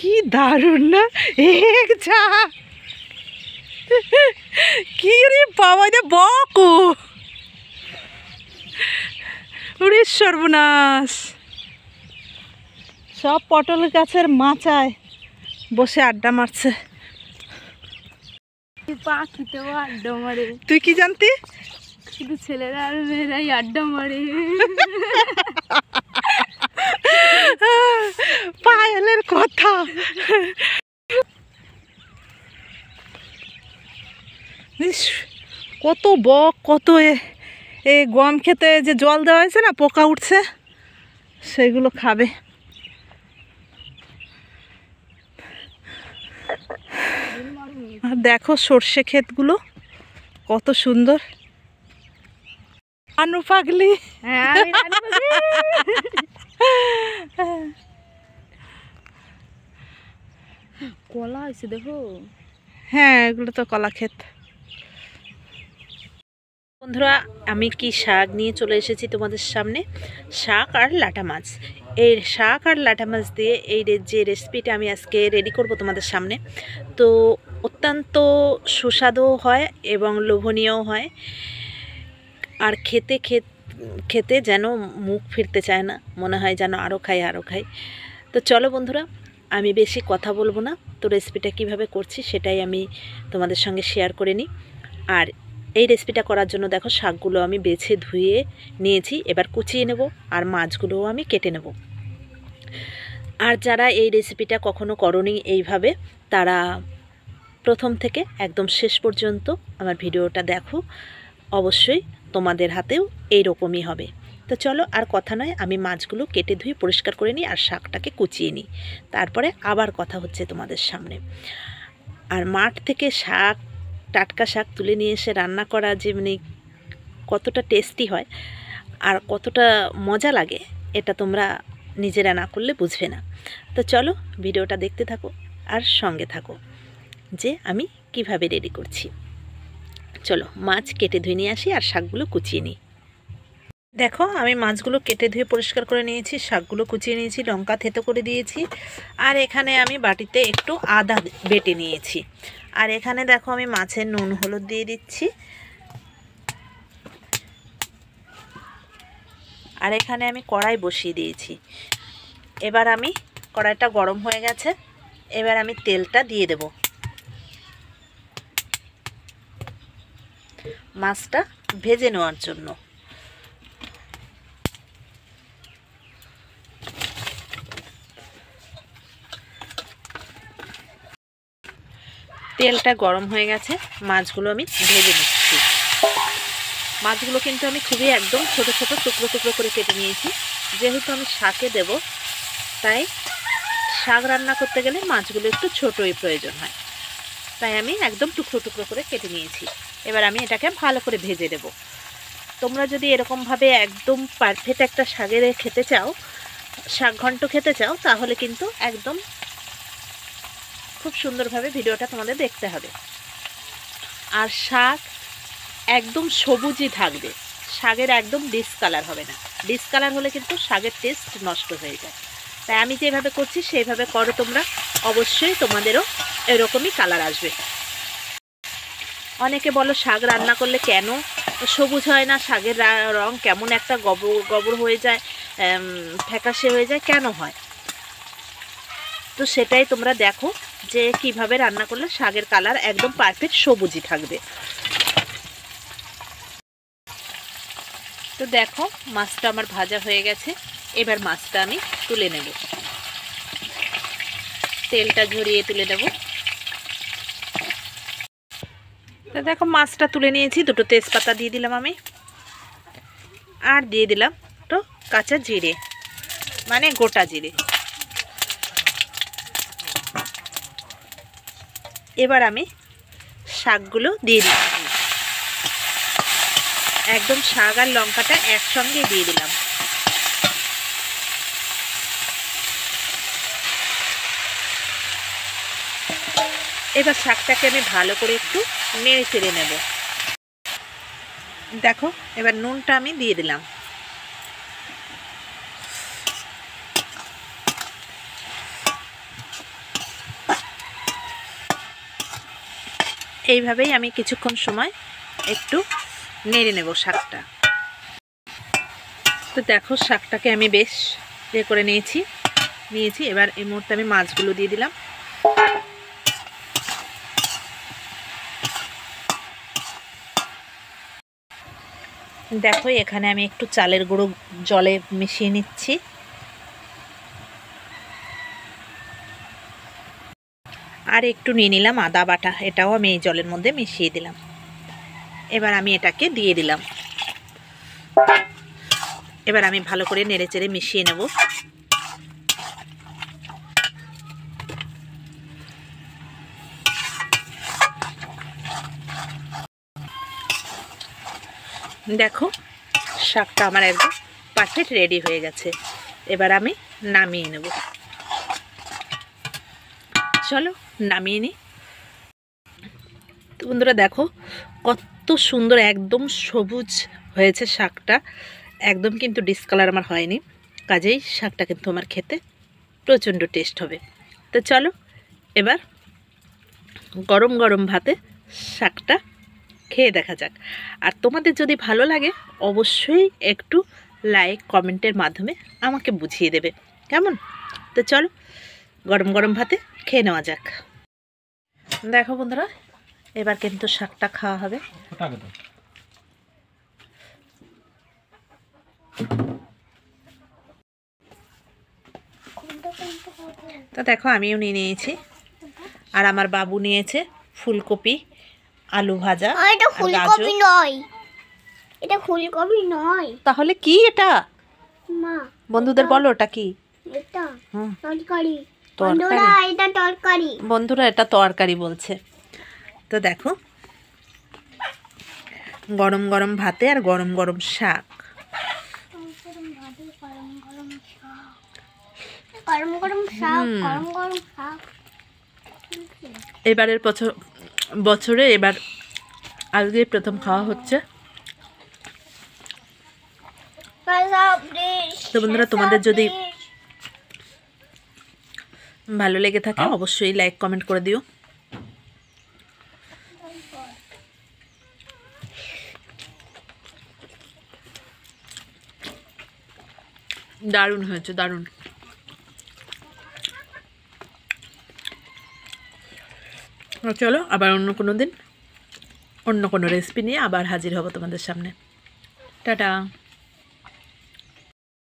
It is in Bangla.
কি দারুণ না এক যা কি রে বাবা যে বকো ওরে সর্বনাশ সব পটল গাছের মাচায় বসে আড্ডা মারছে পাখিতেও আড্ডা মারে তুই কি জানতি শুধু ছেলেরা আর মেয়েরাই আড্ডা মারে পায়েলের কথা কত বক কত এ গম খেতে যে জল দেওয়া হয়েছে না পোকা উঠছে সেগুলো খাবে আর দেখো সর্ষে ক্ষেতগুলো কত সুন্দর আনু পাগলি কলা হয়েছে দেখো হ্যাঁ এগুলো তো কলা ক্ষেত বন্ধুরা আমি কি শাক নিয়ে চলে এসেছি তোমাদের সামনে শাক আর লাটা মাছ এই শাক আর লাটা মাছ দিয়ে এই যে রেসিপিটা আমি আজকে রেডি করব তোমাদের সামনে তো অত্যন্ত সুস্বাদু হয় এবং লোভনীয় হয় আর খেতে যেন মুখ ফিরতে চায় না মনে হয় যেন আরও খাই তো চলো বন্ধুরা আমি বেশি কথা বলবো না তো রেসিপিটা কিভাবে করছি সেটাই আমি তোমাদের সঙ্গে শেয়ার করে নিই আর এই রেসিপিটা করার জন্য দেখো শাকগুলো আমি বেছে ধুয়ে নিয়েছি এবার কুচিয়ে নেব আর মাছগুলোও আমি কেটে নেব আর যারা এই রেসিপিটা কখনো করনি এইভাবে তারা প্রথম থেকে একদম শেষ পর্যন্ত আমার ভিডিওটা দেখো অবশ্যই তোমাদের হাতেও এইরকমই হবে তো চলো আর কথা নয় আমি মাছগুলো কেটে ধুয়ে পরিষ্কার করে নিই আর শাকটাকে কুচিয়ে নিই তারপরে আবার কথা হচ্ছে তোমাদের সামনে আর মাঠ থেকে শাক টাটকা শাক তুলে নিয়ে এসে রান্না করা যে মানে কতটা টেস্টি হয় আর কতটা মজা লাগে এটা তোমরা নিজেরা না করলে বুঝবে না তো চলো ভিডিওটা দেখতে থাকো আর সঙ্গে থাকো যে আমি কিভাবে রেডি করছি চলো মাছ কেটে ধুয়ে নিয়ে আসি আর শাকগুলো কুচিয়ে নিই দেখো আমি মাছগুলো কেটে ধুয়ে পরিষ্কার করে নিয়েছি শাকগুলো কুচিয়ে নিয়েছি লঙ্কা থেতো করে দিয়েছি আর এখানে আমি বাটিতে একটু আদা বেটে নিয়েছি আর এখানে দেখো আমি মাছের নুন হলুদ দিয়ে দিচ্ছি আর এখানে আমি কড়াই বসিয়ে দিয়েছি এবার আমি কড়াইটা গরম হয়ে গেছে এবার আমি তেলটা দিয়ে দেব মাছটা ভেজে নেওয়ার জন্য তেলটা গরম হয়ে গেছে মাছগুলো আমি ভেজে নিচ্ছি মাছগুলো কিন্তু আমি খুবই একদম ছোট ছোট টুকরো টুকরো করে কেটে নিয়েছি যেহেতু আমি শাকে দেব তাই শাক রান্না করতে গেলে মাছগুলো একটু ছোটই প্রয়োজন হয় তাই আমি একদম টুকরো টুকরো করে কেটে নিয়েছি এবার আমি এটাকে ভালো করে ভেজে দেব তোমরা যদি এরকমভাবে একদম পারফেক্ট একটা শাকের খেতে চাও শাক ঘন্ট খেতে চাও তাহলে কিন্তু একদম খুব সুন্দরভাবে ভিডিওটা তোমাদের দেখতে হবে আর শাক একদম সবুজই থাকবে শাকের একদম ডিসকালার হবে না ডিসকালার হলে কিন্তু শাকের টেস্ট নষ্ট হয়ে যায় তাই আমি যেভাবে করছি সেইভাবে করো তোমরা অবশ্যই তোমাদেরও এরকমই কালার আসবে অনেকে বলো শাক রান্না করলে কেন সবুজ হয় না শাকের রং কেমন একটা গবর হয়ে যায় ফ্যাকাশে হয়ে যায় কেন হয় তো সেটাই তোমরা দেখো যে কিভাবে রান্না করলে শাকের কালার একদম পারফেক্ট সবুজই থাকবে তো দেখো মাছটা আমার ভাজা হয়ে গেছে এবার মাছটা আমি তুলে নেব তেলটা ঝরিয়ে তুলে দেব তো দেখো মাছটা তুলে নিয়েছি দুটো তেজপাতা দিয়ে দিলাম আমি আর দিয়ে দিলাম তো কাঁচা জিরে মানে গোটা জিরে এবার আমি শাকগুলো দিয়ে দিচ্ছি একদম শাক আর লঙ্কাটা একসঙ্গে দিয়ে দিলাম এবার শাকটাকে আমি ভালো করে একটু নেড়ে চেড়ে নেব দেখো এবার নুনটা আমি দিয়ে দিলাম এইভাবেই আমি কিছুক্ষণ সময় একটু নেড়ে নেব শাকটা। তো দেখো শাকটাকে আমি বেশ করে নিয়েছি। এবার এই মুহূর্তে আমি মাছগুলো দিয়ে দিলাম। দেখো এখানে আমি একটু চালের গুঁড়ো জলে মিশিয়ে নিচ্ছি। আর একটু নিয়ে নিলাম আদা বাটা, এটাও আমি এই জলের মধ্যে মিশিয়ে দিলাম। এবার আমি এটাকে দিয়ে দিলাম। এবার আমি ভালো করে নেড়েচেড়ে মিশিয়ে নেব। দেখো শাকটা আমার একদম পারফেক্ট রেডি হয়ে গেছে। এবার আমি নামিয়ে নেব। চলো নামিয়ে নিই। তো বন্ধুরা দেখো কত সুন্দর একদম সবুজ হয়েছে শাকটা, একদম কিন্তু ডিসকালার আমার হয়নি। কাজেই শাকটা কিন্তু আমার খেতে প্রচণ্ড টেস্ট হবে। তো চলো এবার গরম গরম ভাতে শাকটা খেয়ে দেখা যাক। আর তোমাদের যদি ভালো লাগে অবশ্যই একটু লাইক কমেন্টের মাধ্যমে আমাকে বুঝিয়ে দেবে, কেমন? তো চলো গরম গরম ভাতে খেয়ে নেওয়া যাক। দেখো বন্ধুরা এবার কিন্তু শাকটা খাওয়া হবে। তো দেখো আমিও নিয়ে নিয়েছি, আর আমার বাবু নিয়েছে ফুলকপি আলু ভাজা। এটা ফুলকপি নয়, এটা ফুলকপি নয়। তাহলে কি এটা? মা বন্ধুদের বলো ওটা কি? এটা হুম, তরকারি। তরকারি। বন্ধুরা এটা তরকারি। বন্ধুরা এটা তরকারি বলছে। তো দেখো গরম গরম ভাতে আর গরম গরম শাক। গরম গরম শাক, গরম গরম শাক। এবারের বছরে এবার আজকে প্রথম খাওয়া হচ্ছে। তো বন্ধুরা তোমাদের যদি ভালো লেগে থাকে অবশ্যই লাইক কমেন্ট করে দিও। দারুণ হয়েছে, দারুণ। চলো আবার অন্য কোনো দিন অন্য কোনো রেসিপি নিয়ে আবার হাজির হব তোমাদের সামনে। টাটা।